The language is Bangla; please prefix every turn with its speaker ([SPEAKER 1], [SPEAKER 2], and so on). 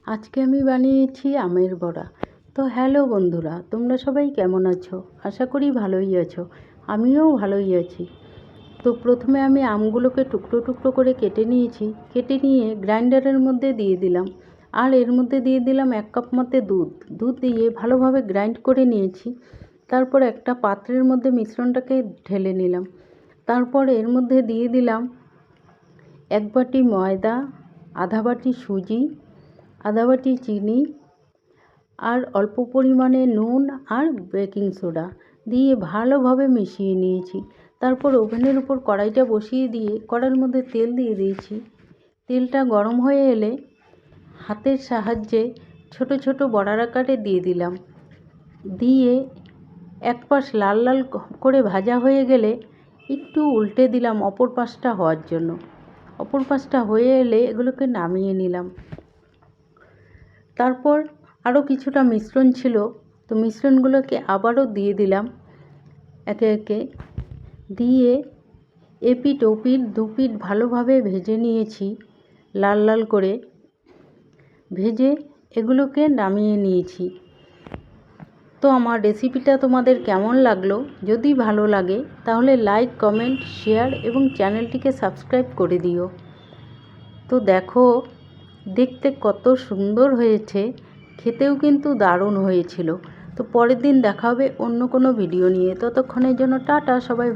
[SPEAKER 1] আজকে আমি বানিয়েছি আমের বড়া। তো হ্যালো বন্ধুরা, তোমরা সবাই কেমন আছো? আশা করি ভালোই আছো। আমিও ভালোই আছি। তো প্রথমে আমি আমগুলোকে টুকরো টুকরো করে কেটে নিয়েছি। কেটে নিয়ে গ্রাইন্ডারের মধ্যে দিয়ে দিলাম। আর এর মধ্যে দিয়ে দিলাম 1 কাপ মতো দুধ দিয়ে ভালোভাবে গ্রাইন্ড করে নিয়েছি। তারপর একটা পাত্রের মধ্যে মিশ্রণটাকে ঢেলে নিলাম। তারপর এর মধ্যে দিয়ে দিলাম 1 বাটি ময়দা, আধা বাটি সুজি, আধা বাটি চিনি আর অল্প পরিমাণে নুন আর বেকিং সোডা দিয়ে ভালোভাবে মিশিয়ে নিয়েছি। তারপর ওভেনের উপর কড়াইটা বসিয়ে দিয়ে কড়াইয়ের মধ্যে তেল দিয়ে দিয়েছি। তেলটা গরম হয়ে এলে হাতের সাহায্যে ছোট ছোট বড়ার আকারে দিয়ে দিলাম। দিয়ে এক পাশ লাল লাল করে ভাজা হয়ে গেলে একটু উল্টে দিলাম অপর পাশটা হওয়ার জন্য। অপর পাশটা হয়ে এলে এগুলোকে নামিয়ে নিলাম। তারপর আরও কিছুটা মিশ্রণ ছিল, তো মিশ্রণগুলোকে আবারও দিয়ে দিলাম একে একে। দিয়ে এপিঠ ওপিঠ দুপিঠ ভালোভাবে ভেজে নিয়েছি, লাল লাল করে ভেজে এগুলোকে নামিয়ে নিয়েছি। তো আমার রেসিপিটা তোমাদের কেমন লাগলো? যদি ভালো লাগে তাহলে লাইক, কমেন্ট, শেয়ার এবং চ্যানেলটিকে সাবস্ক্রাইব করে দিও। তো দেখো দেখতে কত সুন্দর হয়েছে, খেতেও কিন্তু দারুণ হয়েছিল। তো পরের দিন দেখা হবে অন্য কোনো ভিডিও নিয়ে। ততক্ষণের জন্য টাটা সবাই।